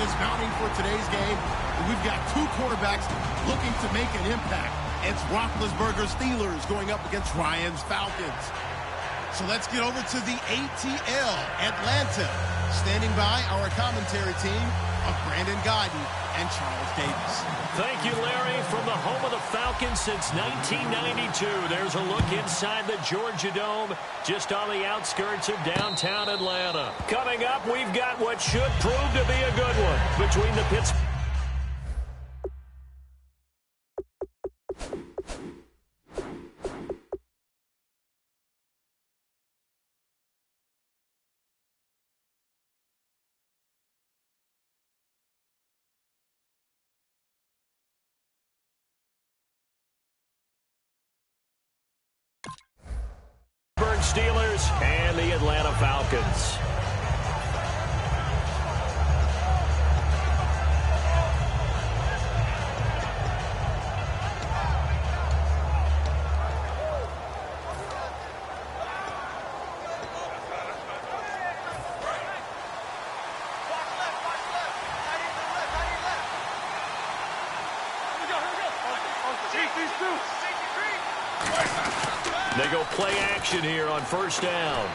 is mounting for today's game. We've got two quarterbacks looking to make an impact. It's Roethlisberger's Steelers going up against Ryan's Falcons. So let's get over to the ATL, Atlanta. Standing by our commentary team of Brandon Guyton and Charles Davis. Thank you, Larry. From the home of the Falcons since 1992, there's a look inside the Georgia Dome, just on the outskirts of downtown Atlanta. Coming up, we've got what should prove to be a good one between the Pittsburgh Steelers and the Atlanta Falcons. They go play action here on first down.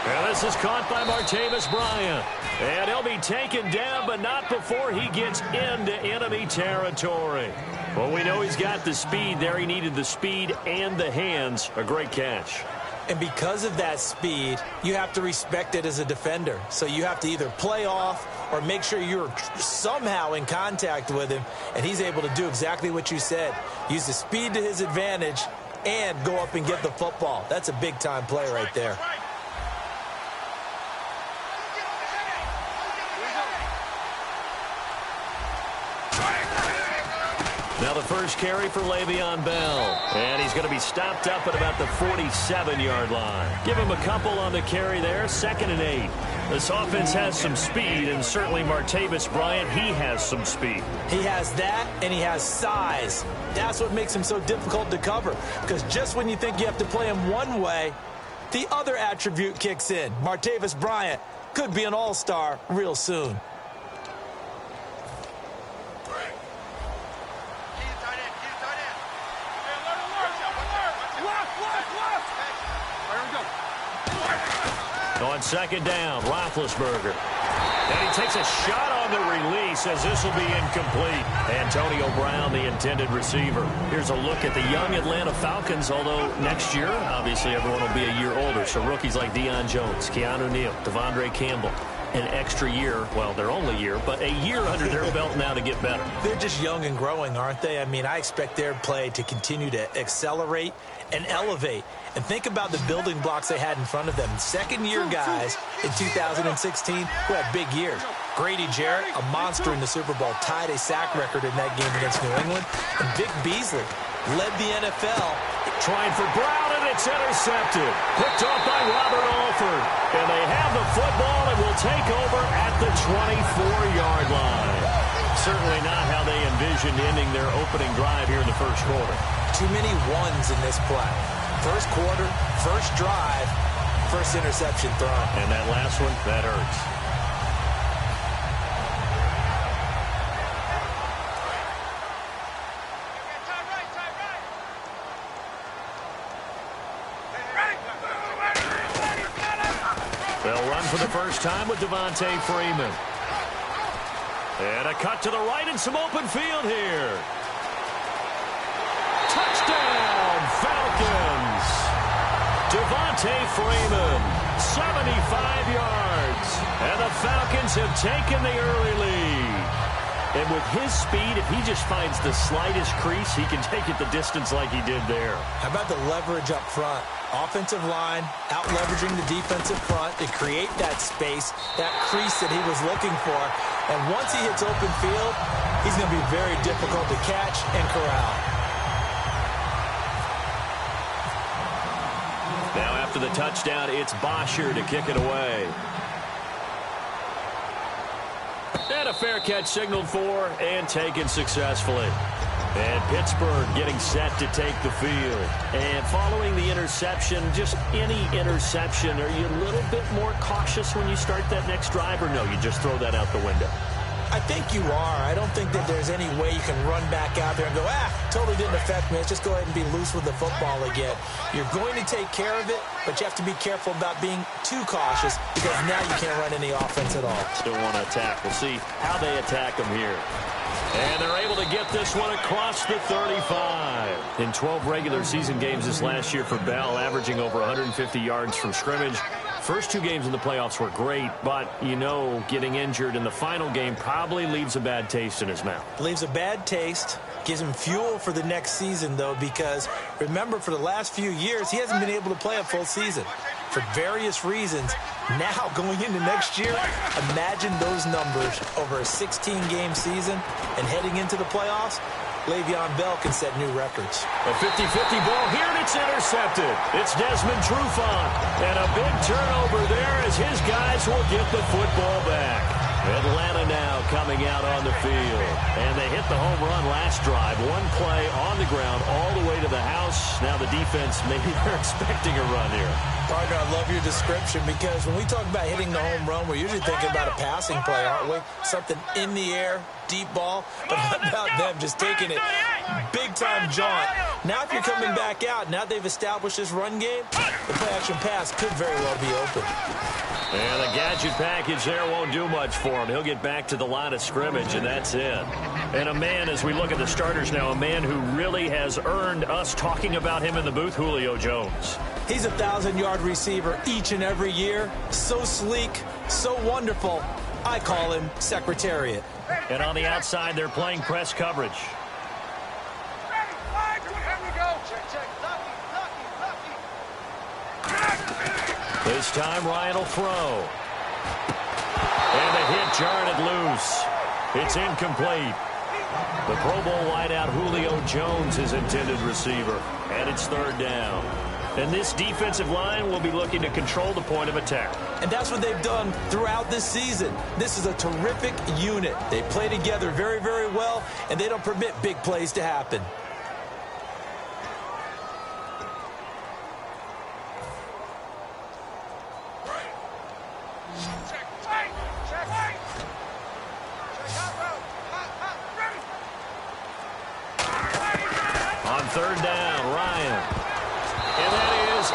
And this is caught by Martavis Bryant. And he'll be taken down, but not before he gets into enemy territory. Well, we know he's got the speed there. He needed the speed and the hands. A great catch. And because of that speed, you have to respect it as a defender. So you have to either play off or make sure you're somehow in contact with him. And he's able to do exactly what you said. Use the speed to his advantage and go up and get the football. That's a big-time play right there. Now the first carry for Le'Veon Bell. And he's going to be stopped up at about the 47-yard line. Give him a couple on the carry there. 2nd and 8. This offense has some speed, and certainly Martavis Bryant, he has some speed. He has that, and he has size. That's what makes him so difficult to cover. Because just when you think you have to play him one way, the other attribute kicks in. Martavis Bryant could be an all-star real soon. On 2nd down, Roethlisberger. And he takes a shot on the release as this will be incomplete. Antonio Brown, the intended receiver. Here's a look at the young Atlanta Falcons, although next year, obviously, everyone will be a year older. So rookies like Deion Jones, Keanu Neal, Devondre Campbell, an extra year, well, their only year, but a year under their belt now to get better. They're just young and growing, aren't they? I mean, I expect their play to continue to accelerate and elevate. And think about the building blocks they had in front of them. Second-year guys in 2016 who had big years. Grady Jarrett, a monster in the Super Bowl, tied a sack record in that game against New England. And Vic Beasley led the NFL. Trying for Brown, and it's intercepted. Picked off by Robert Alford. And they have the football and will take over at the 24-yard line. Certainly not how they envisioned ending their opening drive here in the first quarter. Too many ones in this play. First quarter, first drive, first interception thrown. And that last one, that hurts. They'll run for the first time with Devontae Freeman. And a cut to the right and some open field here. Touchdown, Falcons. Devontae Freeman, 75 yards. And the Falcons have taken the early lead. And with his speed, if he just finds the slightest crease, he can take it the distance like he did there. How about the leverage up front? Offensive line out-leveraging the defensive front to create that space, that crease that he was looking for. And once he hits open field, he's going to be very difficult to catch and corral. Now after the touchdown, it's Bosher to kick it away. And a fair catch signaled for and taken successfully. And Pittsburgh getting set to take the field. And following the interception, just any interception, are you a little bit more cautious when you start that next drive, or no, you just throw that out the window? I think you are. I don't think that there's any way you can run back out there and go, totally didn't affect me. Let's just go ahead and be loose with the football again. You're going to take care of it, but you have to be careful about being too cautious because now you can't run any offense at all. Still want to attack. We'll see how they attack them here. And they're able to get this one across the 35. In 12 regular season games this last year for Bell, averaging over 150 yards from scrimmage. First 2 games in the playoffs were great, but, getting injured in the final game probably leaves a bad taste in his mouth. Leaves a bad taste. Gives him fuel for the next season, though, because, remember, for the last few years, he hasn't been able to play a full season for various reasons. Now, going into next year, imagine those numbers over a 16-game season and heading into the playoffs. Le'Veon Bell can set new records. A 50-50 ball here, and it's intercepted. It's Desmond Trufant. And a big turnover there as his guys will get the football back. Atlanta now coming out on the field. And they hit the home run last drive. One play on the ground all the way to the house. Now the defense, maybe they're expecting a run here. Partner, I love your description because when we talk about hitting the home run, we're usually thinking about a passing play, aren't we? Something in the air, deep ball. But how about them just taking it big-time jaunt? Now if you're coming back out, now they've established this run game, the play-action pass could very well be open. And the gadget package there won't do much for him. He'll get back to the line of scrimmage, and that's it. And a man, as we look at the starters now, a man who really has earned us talking about him in the booth, Julio Jones. He's a 1,000-yard receiver each and every year. So sleek, so wonderful. I call him Secretariat. And on the outside, they're playing press coverage. This time, Ryan will throw. And the hit jarred it loose. It's incomplete. The Pro Bowl wideout Julio Jones is intended receiver. And it's 3rd down. And this defensive line will be looking to control the point of attack. And that's what they've done throughout this season. This is a terrific unit. They play together very, very well, and they don't permit big plays to happen. On 3rd down, Ryan. And that is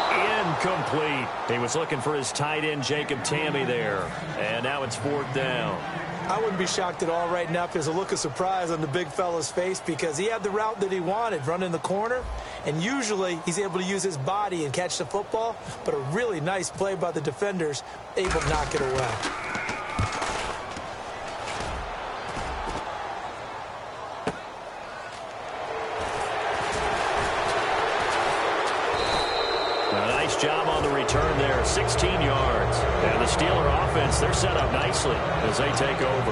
incomplete. He was looking for his tight end, Jacob Tammy, there. And now it's 4th down. I wouldn't be shocked at all right now if there's a look of surprise on the big fella's face because he had the route that he wanted, running the corner. And usually he's able to use his body and catch the football. But a really nice play by the defenders, able to knock it away. Job on the return there, 16 yards. And the Steeler offense, they're set up nicely as they take over.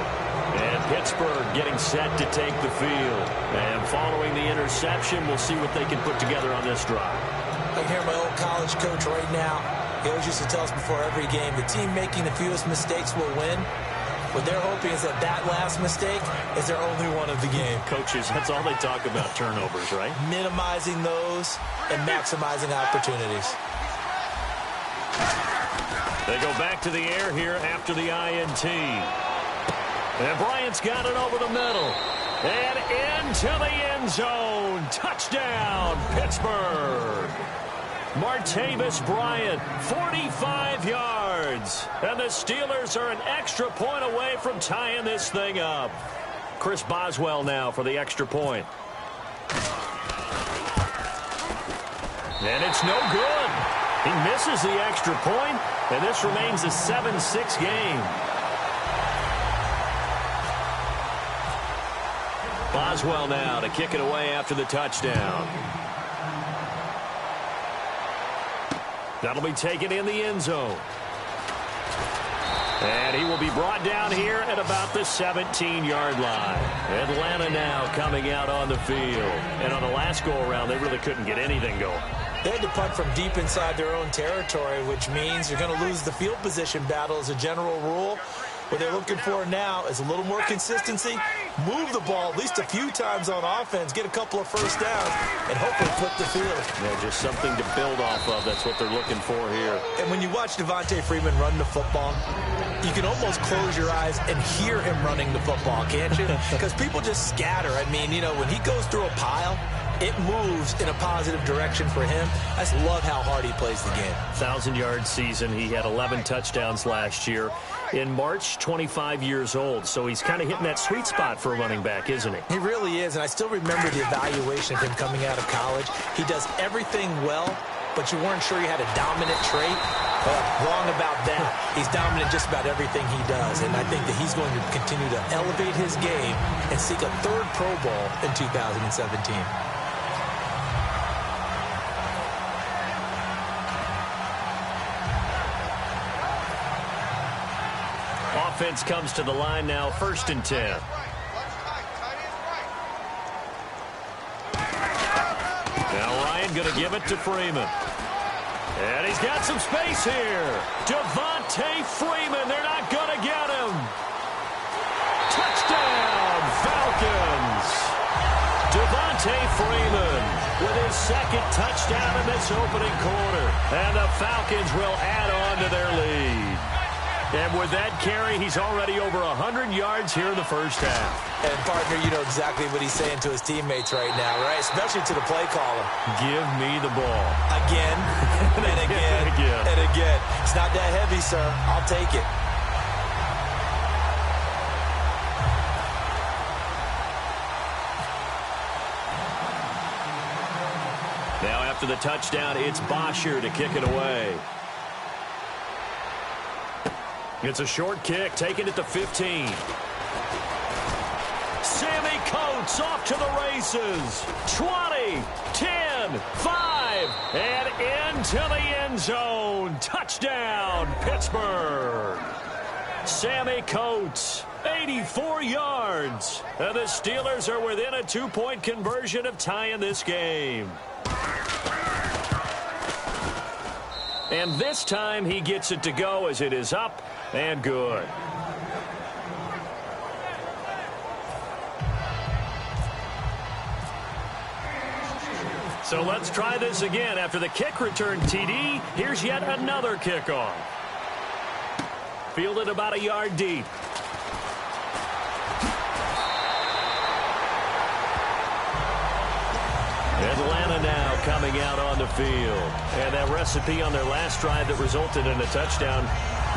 And Pittsburgh getting set to take the field. And following the interception, we'll see what they can put together on this drive. I can hear my old college coach right now. He always used to tell us before every game, the team making the fewest mistakes will win. What they're hoping is that last mistake is their only one of the game. Coaches, that's all they talk about, turnovers, right? Minimizing those and maximizing opportunities. They go back to the air here after the INT. And Bryant's got it over the middle. And into the end zone. Touchdown, Pittsburgh. Martavis Bryant, 45 yards. And the Steelers are an extra point away from tying this thing up. Chris Boswell now for the extra point. And it's no good. He misses the extra point, and this remains a 7-6 game. Boswell now to kick it away after the touchdown. That'll be taken in the end zone. And he will be brought down here at about the 17-yard line. Atlanta now coming out on the field. And on the last go-around, they really couldn't get anything going. They had to punt from deep inside their own territory, which means you're going to lose the field position battle as a general rule. What they're looking for now is a little more consistency move the ball at least a few times on offense, get a couple of first downs, and hopefully flip the field. Yeah, just something to build off of. That's what they're looking for here. And when you watch Devontae Freeman run the football, you can almost close your eyes and hear him running the football, can't you? Because people just scatter. I mean, you know, when he goes through a pile, it moves in a positive direction for him. I just love how hard he plays the game. 1,000-yard season. He had 11 touchdowns last year. In March, 25 years old. So he's kind of hitting that sweet spot for a running back, isn't he? He really is, and I still remember the evaluation of him coming out of college. He does everything well, but you weren't sure he had a dominant trait. Wrong about that. He's dominant just about everything he does, and I think that he's going to continue to elevate his game and seek a third Pro Bowl in 2017. Offense comes to the line now, 1st and 10. Now Ryan going to give it to Freeman. And he's got some space here. Devontae Freeman, they're not going to get him. Touchdown, Falcons. Devontae Freeman with his 2nd touchdown in this opening quarter. And the Falcons will add on to their lead. And with that carry, he's already over 100 yards here in the first half. And, partner, you know exactly what he's saying to his teammates right now, right? Especially to the play caller. Give me the ball. Again, and again, and again. It's not that heavy, sir. I'll take it. Now, after the touchdown, it's Bosher to kick it away. It's a short kick, taking it to 15. Sammy Coates off to the races. 20, 10, 5, and into the end zone. Touchdown, Pittsburgh. Sammy Coates, 84 yards. And the Steelers are within a 2-point conversion of tying this game. And this time he gets it to go as it is up and good. So let's try this again. After the kick return TD, here's yet another kickoff. Fielded about a yard deep. Atlanta now coming out on the field. And that recipe on their last drive that resulted in a touchdown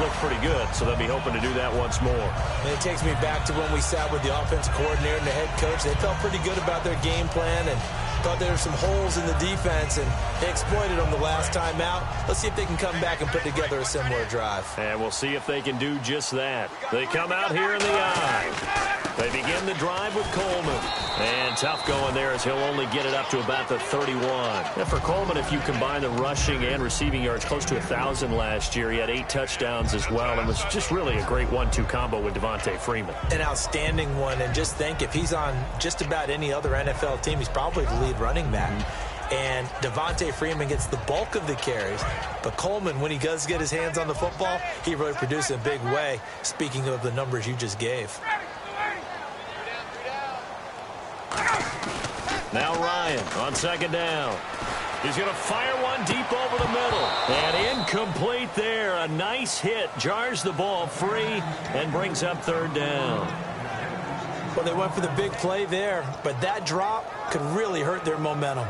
looked pretty good, so they'll be hoping to do that once more. And it takes me back to when we sat with the offensive coordinator and the head coach. They felt pretty good about their game plan and thought there were some holes in the defense, and they exploited them the last time out. Let's see if they can come back and put together a similar drive. And we'll see if they can do just that. They come out here in the eye. They begin the drive with Coleman. And tough going there as he'll only get it up to about the 31. And for Coleman, if you combine the rushing and receiving yards, close to 1,000 last year. He had 8 touchdowns as well, and was just really a great 1-2 combo with Devontae Freeman. An outstanding one, and just think, if he's on just about any other NFL team, he's probably the lead running back. And Devontae Freeman gets the bulk of the carries. But Coleman, when he does get his hands on the football, he really produces in a big way, speaking of the numbers you just gave. Now Ryan on 2nd down. He's going to fire one deep over the middle. And incomplete there. A nice hit. Jars the ball free and brings up 3rd down. Well, they went for the big play there, but that drop could really hurt their momentum.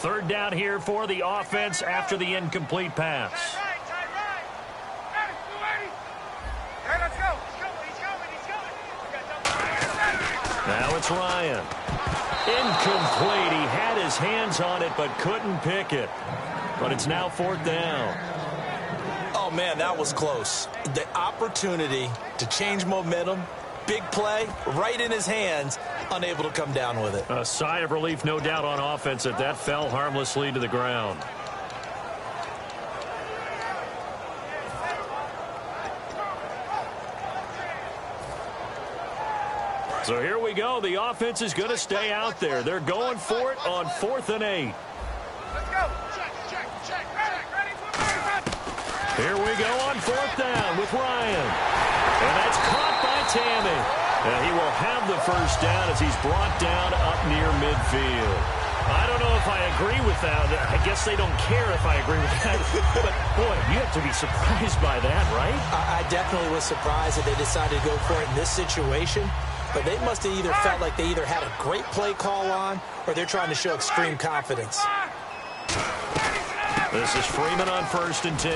Third down here for the offense after the incomplete pass. Now it's Ryan. Incomplete. He had his hands on it but couldn't pick it. But it's now 4th down. Oh, man, that was close. The opportunity to change momentum, big play, right in his hands, unable to come down with it. A sigh of relief, no doubt, on offense that fell harmlessly to the ground. So here we go. The offense is going to stay out there. They're going for it on 4th and 8. Let's go. Check. Ready for movement. Here we go on 4th down with Ryan. And that's caught by Tammy. And he will have the first down as he's brought down up near midfield. I don't know if I agree with that. I guess they don't care if I agree with that. But, boy, you have to be surprised by that, right? I definitely was surprised that they decided to go for it in this situation. But they must have either felt like they either had a great play call on or they're trying to show extreme confidence. This is Freeman on 1st and 10.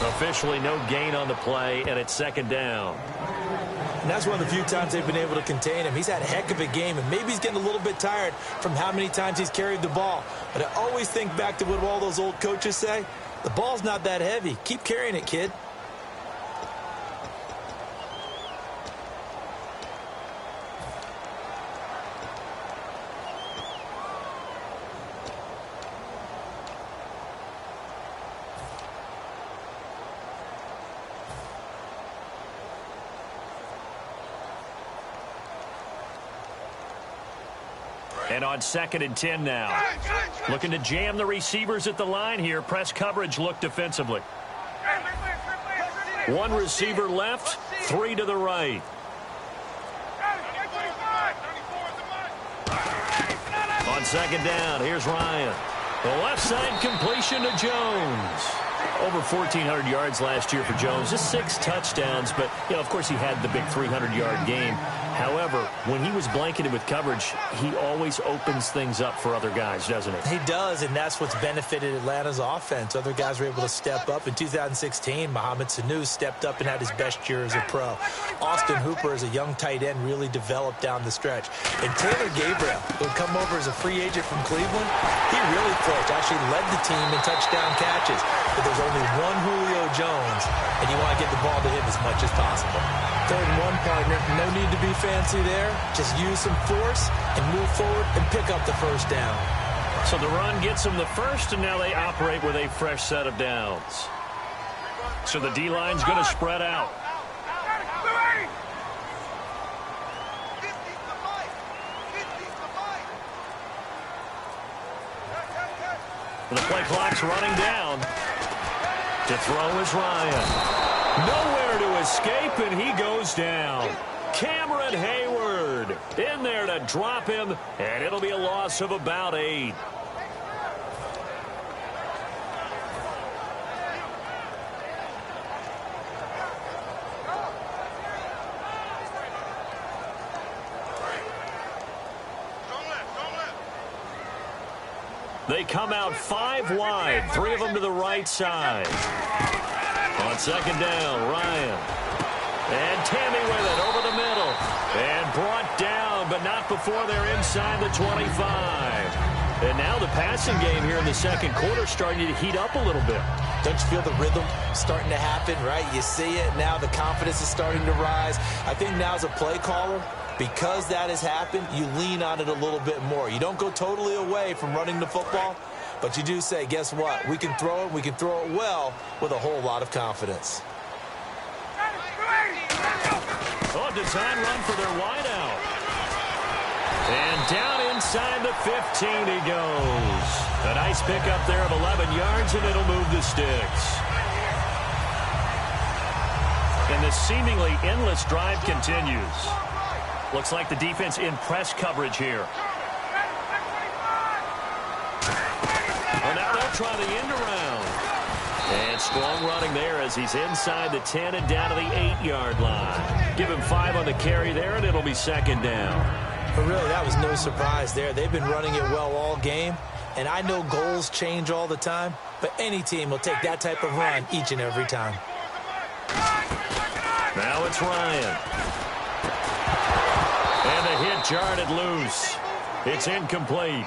Officially no gain on the play, and it's 2nd down. And that's one of the few times they've been able to contain him. He's had a heck of a game, and maybe he's getting a little bit tired from how many times he's carried the ball. But I always think back to what all those old coaches say. The ball's not that heavy. Keep carrying it, kid. And on 2nd and 10 now. Looking to jam the receivers at the line here. Press coverage look defensively. One receiver left, 3 to the right. On 2nd down, here's Ryan. The left side completion to Jones. Over 1,400 yards last year for Jones. Just 6 touchdowns, but, you know, of course he had the big 300-yard game. However, when he was blanketed with coverage, he always opens things up for other guys, doesn't he? He does, and that's what's benefited Atlanta's offense. Other guys were able to step up. In 2016, Mohamed Sanu stepped up and had his best year as a pro. Austin Hooper, as a young tight end, really developed down the stretch. And Taylor Gabriel, who had come over as a free agent from Cleveland, he really flourished. Actually led the team in touchdown catches. But there's only one Julio Jones, and you want to get the ball to him as much as possible. 3rd and 1, partner. No need to be fancy there. Just use some force and move forward and pick up the first down. So the run gets them the first, and now they operate with a fresh set of downs. So the D-line's going to spread out. The play clock's running down. To throw is Ryan. Nowhere to escape, and he goes down. Cameron Hayward in there to drop him, and it'll be a loss of about 8. They come out 5 wide, 3 of them to the right side. On 2nd down, Ryan. And Tammy with it over the middle. And brought down, but not before they're inside the 25. And now the passing game here in the 2nd quarter starting to heat up a little bit. Don't you feel the rhythm starting to happen, right? You see it now. The confidence is starting to rise. I think now as a play caller, because that has happened, you lean on it a little bit more. You don't go totally away from running the football, but you do say, guess what? We can throw it. We can throw it well with a whole lot of confidence. Oh, design run for their wideout. And down inside the 15 he goes. A nice pickup there of 11 yards, and it'll move the sticks. And this seemingly endless drive continues. Looks like the defense in press coverage here. Well, now they'll try the end around. And strong running there as he's inside the 10 and down to the 8-yard line. Give him 5 on the carry there, and it'll be 2nd down. But really, that was no surprise there. They've been running it well all game. And I know goals change all the time, but any team will take that type of run each and every time. Now it's Ryan. And the hit jarred loose. It's incomplete.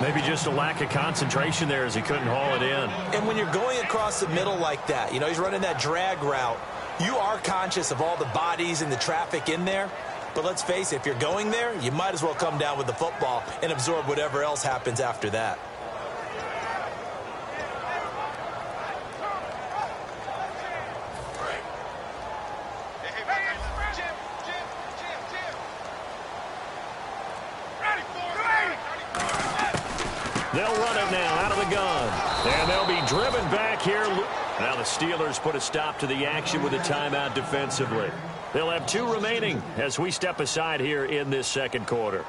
Maybe just a lack of concentration there as he couldn't haul it in. And when you're going across the middle like that, you know, he's running that drag route, you are conscious of all the bodies and the traffic in there. But let's face it, if you're going there, you might as well come down with the football and absorb whatever else happens after that. They'll run it now out of the gun. And they'll be driven back here. Now the Steelers put a stop to the action with a timeout defensively. They'll have 2 remaining as we step aside here in this second quarter.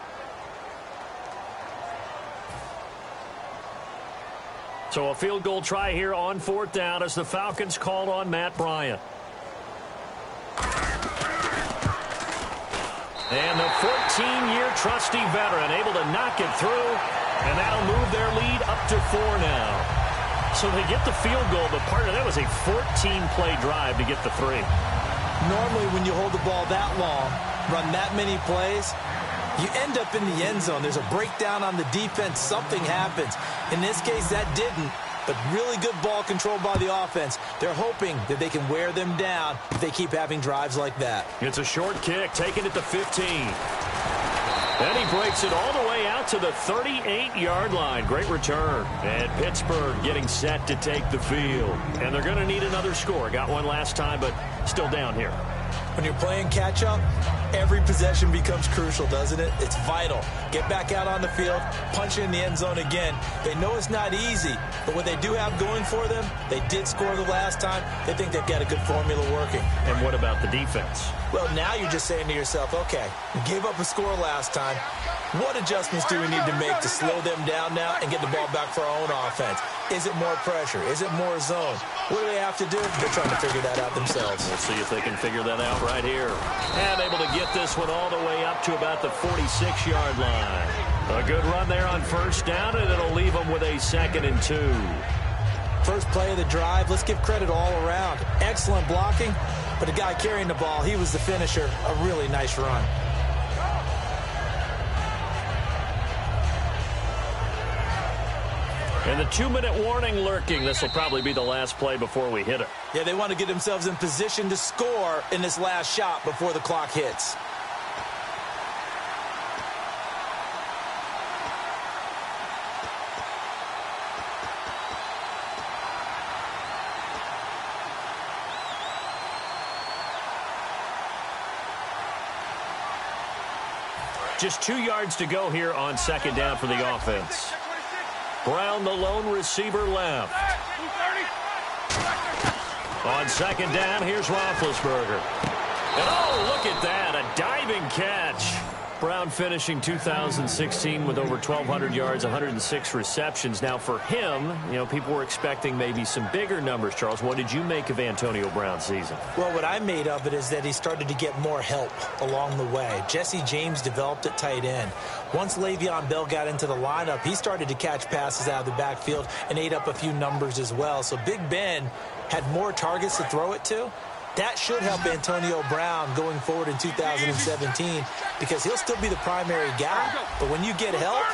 So a field goal try here on 4th down as the Falcons called on Matt Bryant. And the 14-year trusty veteran able to knock it through, and that'll move their lead up to 4 now. So they get the field goal, but part of that was a 14-play drive to get the 3. Normally when you hold the ball that long, run that many plays, you end up in the end zone. There's a breakdown on the defense. Something happens. In this case, that didn't. But really good ball control by the offense. They're hoping that they can wear them down if they keep having drives like that. It's a short kick, taken at the 15. And he breaks it all the way out to the 38-yard line. Great return. And Pittsburgh getting set to take the field. And they're going to need another score. Got one last time, but still down here. When you're playing catch-up, every possession becomes crucial, doesn't it? It's vital. Get back out on the field, punch it in the end zone again. They know it's not easy, but what they do have going for them, they did score the last time. They think they've got a good formula working. And what about the defense? Well, now you're just saying to yourself, okay, we gave up a score last time. What adjustments do we need to make to slow them down now and get the ball back for our own offense? Is it more pressure? Is it more zone? What do they have to do? They're trying to figure that out themselves. We'll see if they can figure that out right here. And able to get this one all the way up to about the 46-yard line. A good run there on 1st down, and it'll leave them with a 2nd and 2. First play of the drive, let's give credit all around. Excellent blocking, but the guy carrying the ball, he was the finisher. A really nice run. And the 2-minute warning lurking. This will probably be the last play before we hit it. Yeah, they want to get themselves in position to score in this last shot before the clock hits. Just 2 yards to go here on 2nd down for the offense. Brown, the lone receiver, left. On 2nd down, here's Roethlisberger. And oh, look at that, a diving catch. Brown finishing 2016 with over 1,200 yards, 106 receptions. Now for him, you know, people were expecting maybe some bigger numbers, Charles. What did you make of Antonio Brown's season? Well, what I made of it is that he started to get more help along the way. Jesse James developed at tight end. Once Le'Veon Bell got into the lineup, he started to catch passes out of the backfield and ate up a few numbers as well. So Big Ben had more targets to throw it to. That should help Antonio Brown going forward in 2017 because he'll still be the primary guy. But when you get help,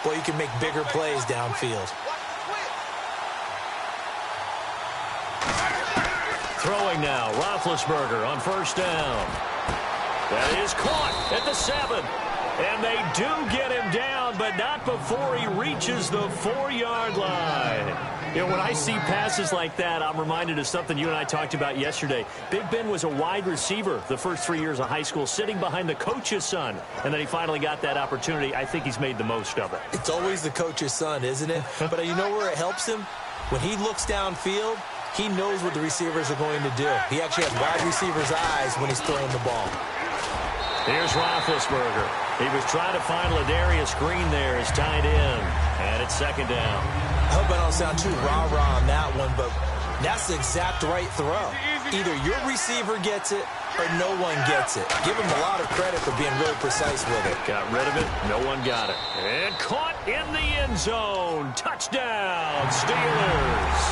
well, you can make bigger plays downfield. Throwing now, Roethlisberger on 1st down. That is caught at the 7. And they do get him down, but not before he reaches the 4-yard line. You know, when I see passes like that, I'm reminded of something you and I talked about yesterday. Big Ben was a wide receiver the first 3 years of high school, sitting behind the coach's son. And then he finally got that opportunity. I think he's made the most of it. It's always the coach's son, isn't it? But you know where it helps him? When he looks downfield, he knows what the receivers are going to do. He actually has wide receivers' eyes when he's throwing the ball. Here's Roethlisberger. He was trying to find Ladarius Green there as tight end. And it's 2nd down. I hope I don't sound too rah-rah on that one, but that's the exact right throw. Either your receiver gets it or no one gets it. Give him a lot of credit for being really precise with it. Got rid of it. No one got it. And caught in the end zone. Touchdown, Steelers.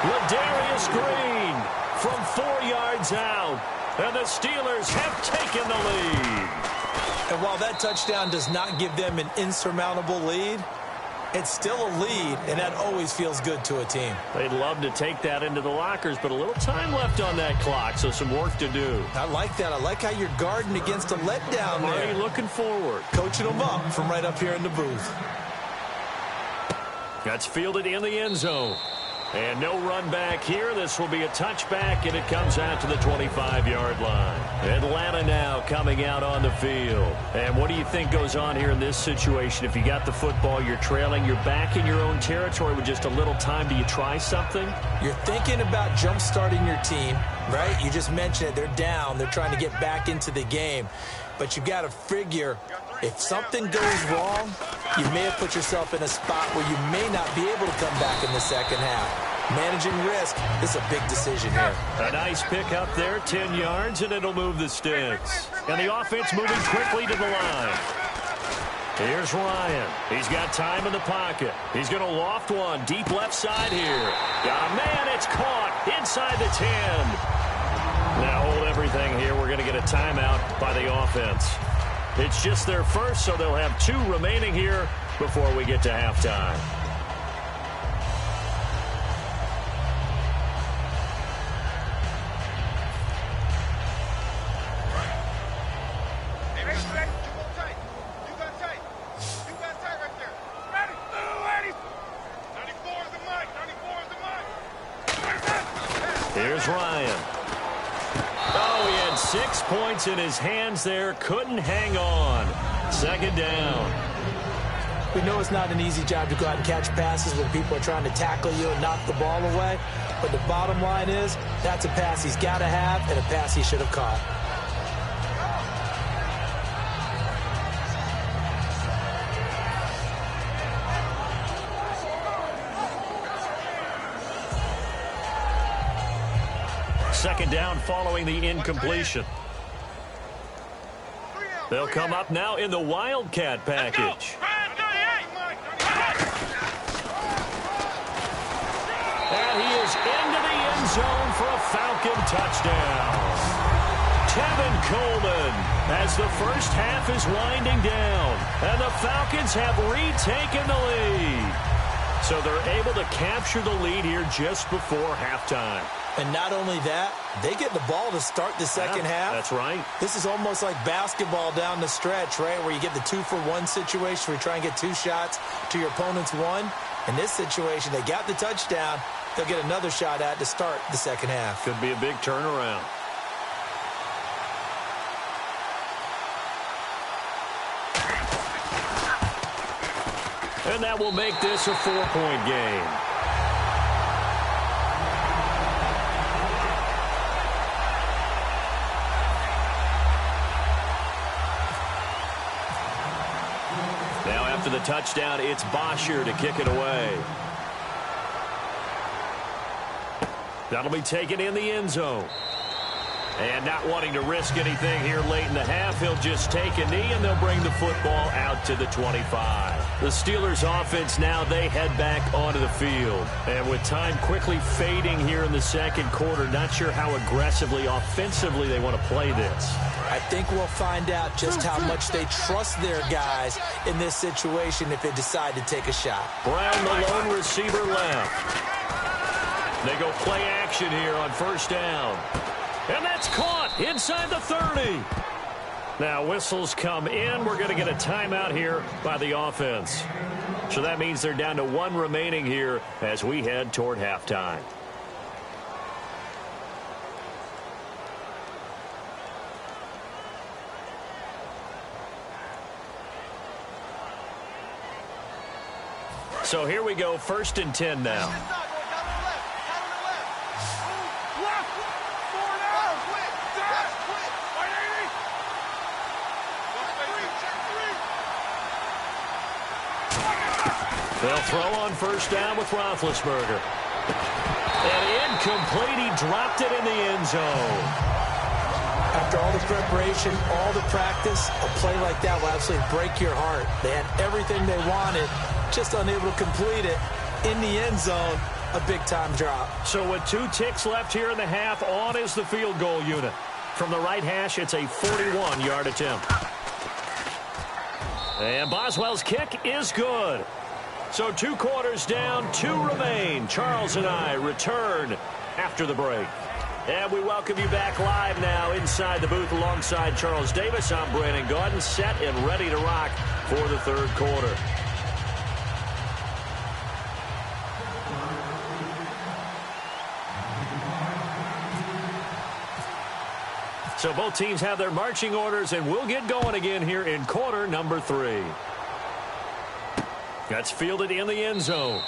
Ladarius Green from 4 yards out. And the Steelers have taken the lead. And while that touchdown does not give them an insurmountable lead, it's still a lead, and that always feels good to a team. They'd love to take that into the lockers, but a little time left on that clock, so some work to do. I like that. I like how you're guarding against a letdown there. Already looking forward. Coaching them up from right up here in the booth. That's fielded in the end zone. And no run back here. This will be a touchback, and it comes out to the 25-yard line. Atlanta now coming out on the field. And what do you think goes on here in this situation? If you got the football, you're trailing, you're back in your own territory with just a little time. Do you try something? You're thinking about jump-starting your team, right? You just mentioned it. They're down. They're trying to get back into the game. But you got to figure if something goes wrong, you may have put yourself in a spot where you may not be able to come back in the second half. Managing risk is a big decision here. A nice pick up there, 10 yards, and it'll move the sticks. And the offense moving quickly to the line. Here's Ryan. He's got time in the pocket. He's going to loft one deep left side here. Got a man. It's caught inside the 10. Now hold everything here. We're going to get a timeout by the offense. It's just their first, so they'll have 2 remaining here before we get to halftime. Here's Ryan. Oh, he had 6 points in his hands there. Couldn't hang on. Second down. We know it's not an easy job to go out and catch passes when people are trying to tackle you and knock the ball away. But the bottom line is that's a pass he's got to have and a pass he should have caught. Second down following the incompletion. They'll come up now in the Wildcat package. And he is into the end zone for a Falcon touchdown. Tevin Coleman as the first half is winding down. And the Falcons have retaken the lead. So they're able to capture the lead here just before halftime. And not only that, they get the ball to start the second half. That's right. This is almost like basketball down the stretch, right, where you get the 2-for-1 situation where you try and get 2 shots to your opponent's 1. In this situation, they got the touchdown. They'll get another shot at to start the second half. Could be a big turnaround. And that will make this a 4-point game. Now after the touchdown, it's Bosher to kick it away. That'll be taken in the end zone. And not wanting to risk anything here late in the half, he'll just take a knee, and they'll bring the football out to the 25. The Steelers' offense now, they head back onto the field. And with time quickly fading here in the second quarter, not sure how aggressively, offensively they want to play this. I think we'll find out just how much they trust their guys in this situation if they decide to take a shot. Brown, the lone receiver, left. They go play action here on first down. And that's caught inside the 30. Now whistles come in. We're going to get a timeout here by the offense. So that means they're down to 1 remaining here as we head toward halftime. So here we go, 1st and 10 now. They'll throw on first down with Roethlisberger. And incomplete. He dropped it in the end zone. After all the preparation, all the practice, a play like that will absolutely break your heart. They had everything they wanted, just unable to complete it. In the end zone, a big-time drop. So with 2 ticks left here in the half, on is the field goal unit. From the right hash, it's a 41-yard attempt. And Boswell's kick is good. So 2 quarters down, 2 remain. Charles and I return after the break. And we welcome you back live now inside the booth alongside Charles Davis. I'm Brandon Gaudin, set and ready to rock for the 3rd quarter. So both teams have their marching orders, and we'll get going again here in quarter number 3. That's fielded in the end zone.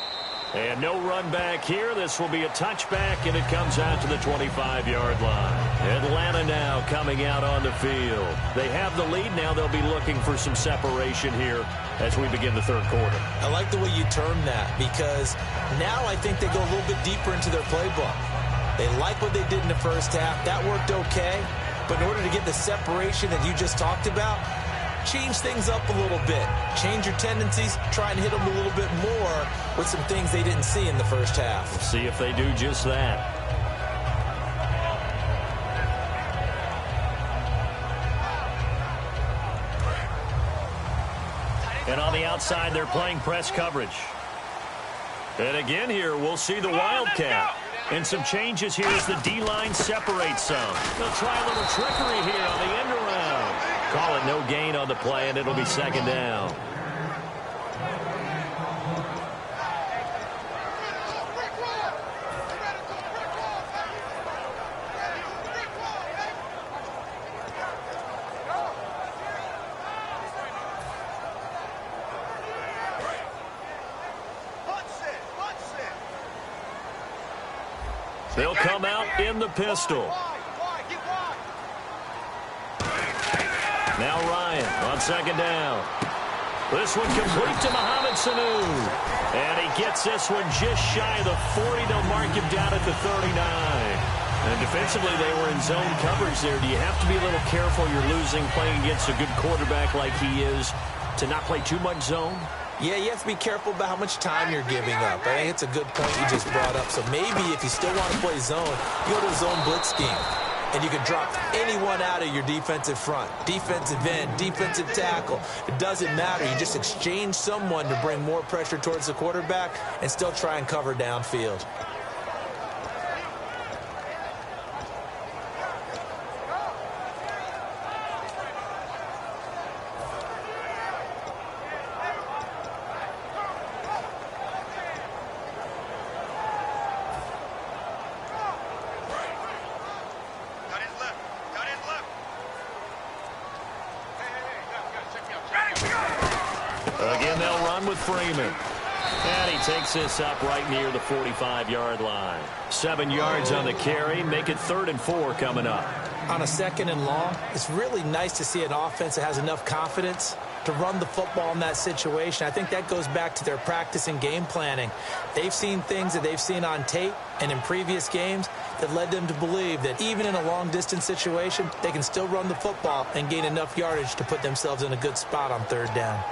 And no run back here. This will be a touchback, and it comes out to the 25-yard line. Atlanta now coming out on the field. They have the lead. Now they'll be looking for some separation here as we begin the third quarter. I like the way you term that, because now I think they go a little bit deeper into their playbook. They like what they did in the first half. That worked okay. But in order to get the separation that you just talked about, change things up a little bit. Change your tendencies. Try and hit them a little bit more with some things they didn't see in the first half. We'll see if they do just that. And on the outside, they're playing press coverage. And again here, we'll see the Wildcat. And some changes here as the D-line separates some. They'll try a little trickery here on the end around. Call it no gain on the play, and it'll be second down. They'll come out in the pistol. Now Ryan on second down. This one complete to Mohamed Sanu. And he gets this one just shy of the 40. They'll mark him down at the 39. And defensively, they were in zone coverage there. Do you have to be a little careful? You're losing playing against a good quarterback like he is to not play too much zone? Yeah, you have to be careful about how much time you're giving up. I think it's a good point you just brought up. So maybe if you still want to play zone, you go to a zone blitz scheme. And you can drop anyone out of your defensive front. Defensive end, defensive tackle. It doesn't matter. You just exchange someone to bring more pressure towards the quarterback and still try and cover downfield. Again, they'll run with Freeman. And he takes this up right near the 45-yard line. 7 yards on the carry. Make it 3rd and 4 coming up. On a 2nd and long, it's really nice to see an offense that has enough confidence to run the football in that situation. I think that goes back to their practice and game planning. They've seen things that they've seen on tape and in previous games that led them to believe that even in a long-distance situation, they can still run the football and gain enough yardage to put themselves in a good spot on 3rd down.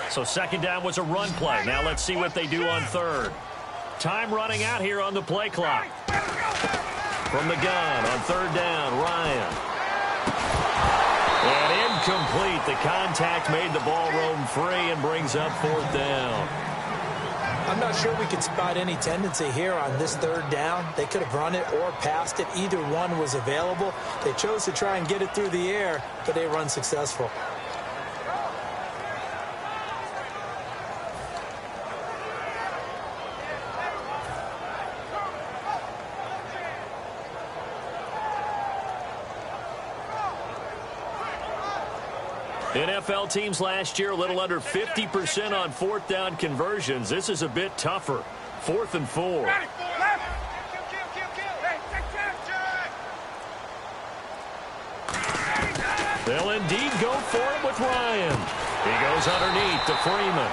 So 2nd down was a run play. Now let's see what they do on 3rd. Time running out here on the play clock. From the gun on 3rd down, Ryan. And incomplete. The contact made the ball roam free and brings up 4th down. I'm not sure we could spot any tendency here on this 3rd down. They could have run it or passed it. Either one was available. They chose to try and get it through the air, but they run successful. NFL teams last year a little under 50% on 4th down conversions. This is a bit tougher. 4th and 4. They'll indeed go for it with Ryan. He goes underneath to Freeman.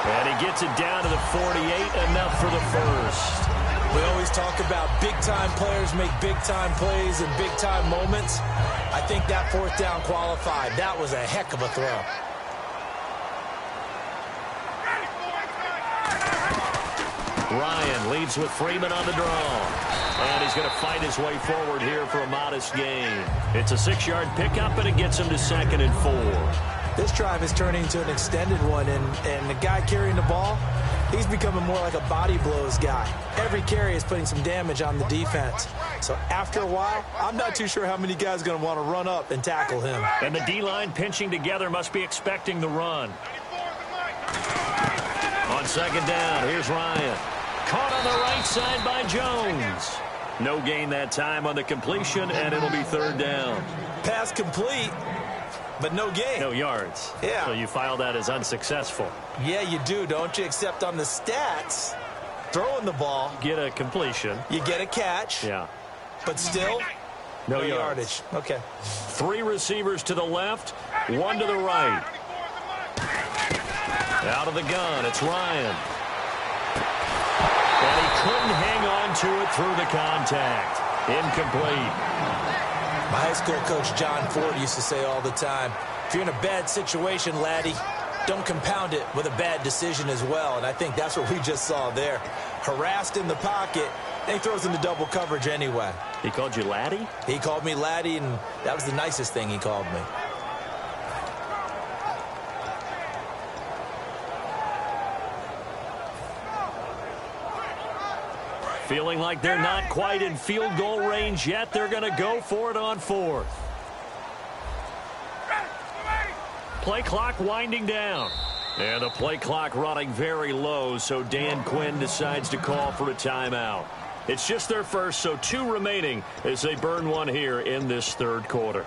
And he gets it down to the 48, enough for the first. We always talk about big-time players make big-time plays in big-time moments. I think that 4th down qualified. That was a heck of a throw. Ryan leads with Freeman on the draw. And he's going to fight his way forward here for a modest gain. It's a 6-yard pickup, and it gets him to 2nd and 4. This drive is turning into an extended one, and the guy carrying the ball, he's becoming more like a body blows guy. Every carry is putting some damage on the defense. So after a while, I'm not too sure how many guys are going to want to run up and tackle him. And the D-line pinching together must be expecting the run. On second down, here's Ryan. Caught on the right side by Jones. No gain that time on the completion, and it'll be third down. Pass complete, but no gain. No yards. Yeah. So you file that as unsuccessful. Yeah, you do, don't you? Except on the stats, throwing the ball. Get a completion. You get a catch. Yeah. But still, no yardage. Okay. 3 receivers to the left, 1 to the right. Out of the gun, it's Ryan. And he couldn't hang on to it through the contact. Incomplete. My high school coach, John Ford, used to say all the time, if you're in a bad situation, laddie, don't compound it with a bad decision as well. And I think that's what we just saw there. Harassed in the pocket, and he throws into double coverage anyway. He called you laddie? He called me laddie, and that was the nicest thing he called me. Feeling like they're not quite in field goal range yet. They're going to go for it on 4th. Play clock winding down. And the play clock running very low, so Dan Quinn decides to call for a timeout. It's just their first, so 2 remaining as they burn one here in this third quarter.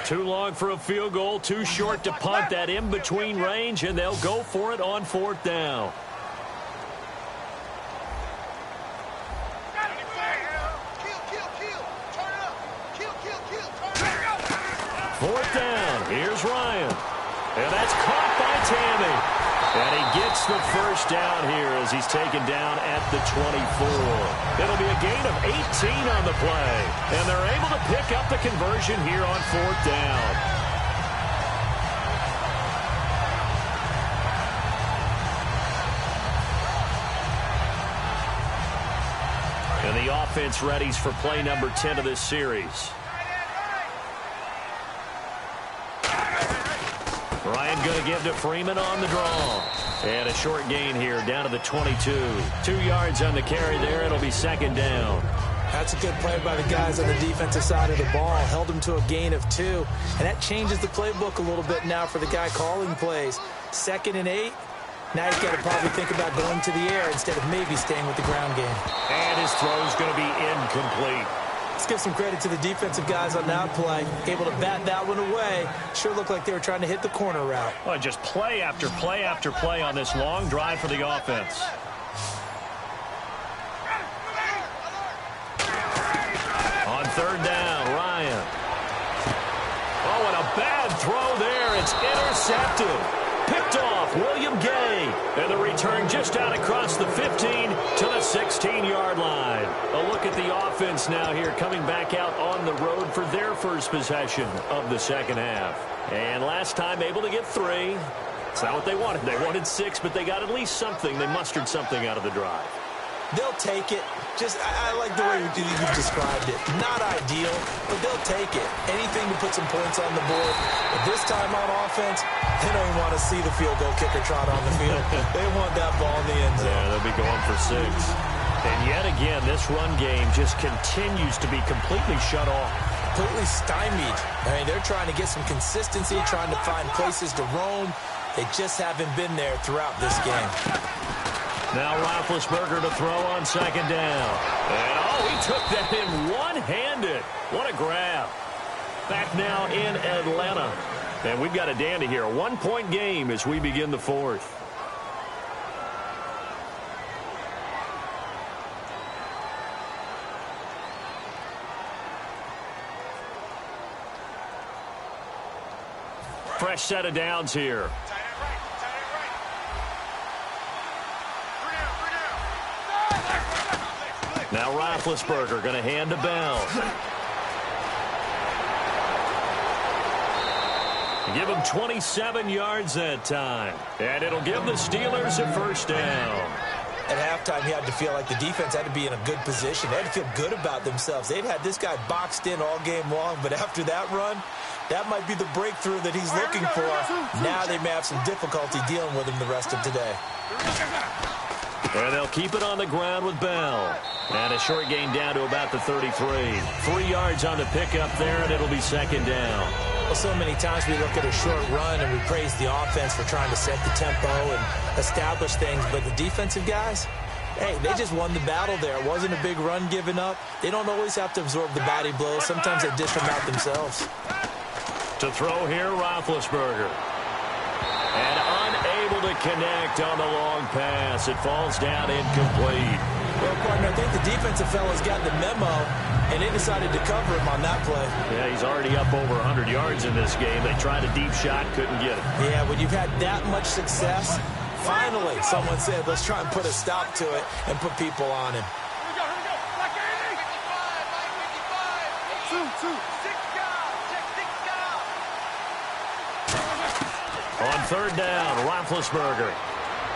Too long for a field goal, too short to punt. That in-between range, and they'll go for it on 4th down. Fourth down, here's Ryan. And that's caught by Tammy. And he gets the first down here as he's taken down at the 24. It'll be a gain of 18 on the play. And they're able to pick up the conversion here on 4th down. And the offense readies for play number 10 of this series. Ryan going to give to Freeman on the draw. And a short gain here down to the 22. 2 yards on the carry there. It'll be second down. That's a good play by the guys on the defensive side of the ball. Held him to a gain of 2. And that changes the playbook a little bit now for the guy calling plays. 2nd and 8. Now he's got to probably think about going to the air instead of maybe staying with the ground game. And his throw's going to be incomplete. Let's give some credit to the defensive guys on that play. Able to bat that one away. Sure looked like they were trying to hit the corner route. Well, just play after play after play on this long drive for the offense. On 3rd down, Ryan. Oh, and a bad throw there. It's intercepted. Picked off William Gay. And the return just out across the 15 to the 16-yard line. A look at the offense now here coming back out on the road for their first possession of the second half. And last time able to get 3. It's not what they wanted. They wanted 6, but they got at least something. They mustered something out of the drive. They'll take it. I like the way you described it. Not ideal, but they'll take it. Anything to put some points on the board. But this time on offense, they don't even want to see the field goal kicker trot on the field. They want that ball in the end zone. Yeah, they'll be going for 6. And yet again, this run game just continues to be completely shut off. Completely stymied. I mean, they're trying to get some consistency, trying to find places to roam. They just haven't been there throughout this game. Now Roethlisberger to throw on 2nd down. And, he took that in one-handed. What a grab. Back now in Atlanta. And we've got a dandy here. A 1-point game as we begin the 4th. Fresh set of downs here. Now Roethlisberger going to hand to Bell. Give him 27 yards that time. And it'll give the Steelers a first down. At halftime, he had to feel like the defense had to be in a good position. They had to feel good about themselves. They'd had this guy boxed in all game long, but after that run, that might be the breakthrough that he's looking for. Now they may have some difficulty dealing with him the rest of today. And they'll keep it on the ground with Bell. And a short gain down to about the 33. 3 yards on the pickup there, and it'll be second down. Well, so many times we look at a short run and we praise the offense for trying to set the tempo and establish things, but the defensive guys, hey, they just won the battle there. It wasn't a big run given up. They don't always have to absorb the body blows. Sometimes they dish them out themselves. To throw here, Roethlisberger. And unable to connect on the long pass. It falls down incomplete. Well, partner, I think the defensive fellas got the memo, and they decided to cover him on that play. Yeah, he's already up over 100 yards in this game. They tried a deep shot, couldn't get it. Yeah, when you've had that much success, finally someone said, let's try and put a stop to it and put people on him. Here we go. Black 55. 2. 6 guys. Check 6 guys. On third down, Roethlisberger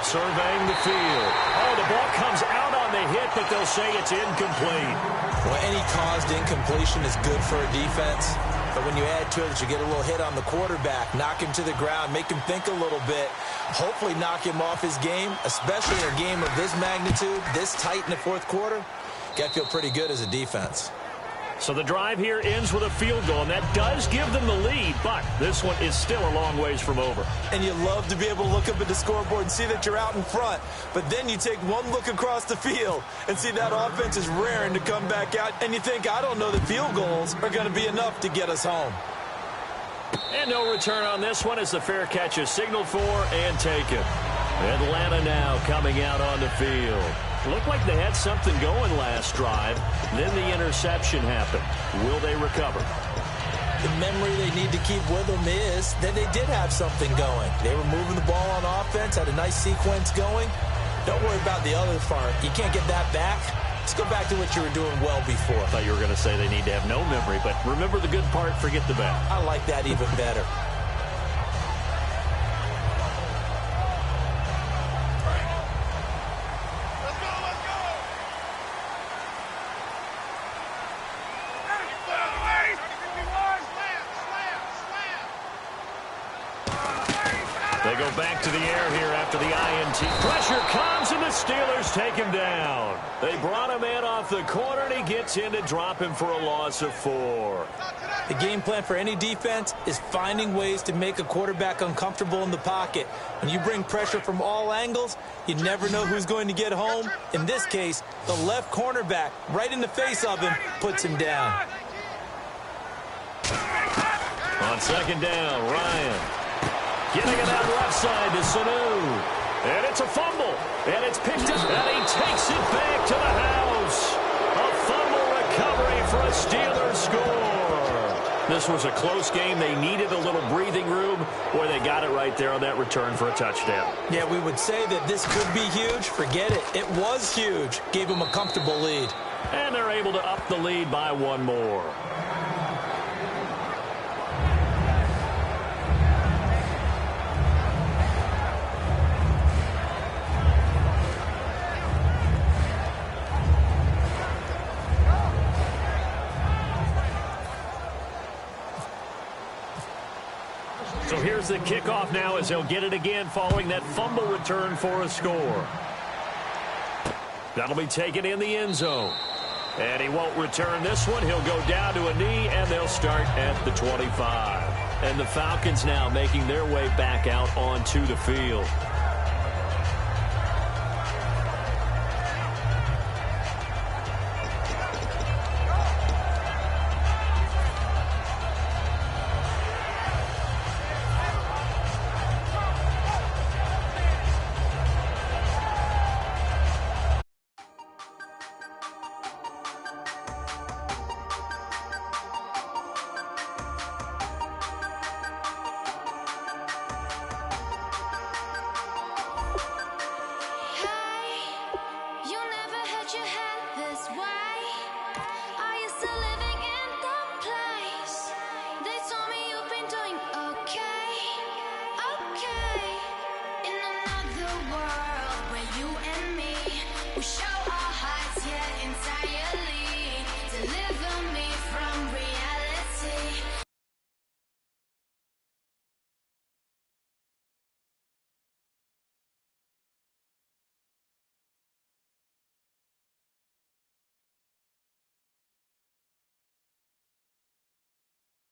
surveying the field. Oh, the ball comes out on the hit, but they'll say it's incomplete. Well, any caused incompletion is good for a defense. But when you add to it that you get a little hit on the quarterback, knock him to the ground, make him think a little bit, hopefully knock him off his game, especially in a game of this magnitude, this tight in the fourth quarter, got to feel pretty good as a defense. So the drive here ends with a field goal, and that does give them the lead, but this one is still a long ways from over. And you love to be able to look up at the scoreboard and see that you're out in front, but then you take one look across the field and see that offense is raring to come back out, and you think, I don't know that field goals are going to be enough to get us home. And no return on this one as the fair catch is signaled for and taken. Atlanta now coming out on the field. Looked like they had something going last drive. Then the interception happened. Will they recover? The memory they need to keep with them is that they did have something going. They were moving the ball on offense, had a nice sequence going. Don't worry about the other part. You can't get that back. Let's go back to what you were doing well before. I thought you were going to say they need to have no memory, but remember the good part, forget the bad. I like that even better. They go back to the air here after the INT. Pressure comes, and the Steelers take him down. They brought him in off the corner, and he gets in to drop him for a loss of 4. The game plan for any defense is finding ways to make a quarterback uncomfortable in the pocket. When you bring pressure from all angles, you never know who's going to get home. In this case, the left cornerback, right in the face of him, puts him down. On second down, Ryan. Getting it out left side to Sanu. And it's a fumble. And it's picked up. And he takes it back to the house. A fumble recovery for a Steelers score. This was a close game. They needed a little breathing room. Boy, they got it right there on that return for a touchdown. Yeah, we would say that this could be huge. Forget it. It was huge. Gave them a comfortable lead. And they're able to up the lead by 1 more. So here's the kickoff now as they'll get it again following that fumble return for a score. That'll be taken in the end zone. And he won't return this one. He'll go down to a knee, and they'll start at the 25. And the Falcons now making their way back out onto the field.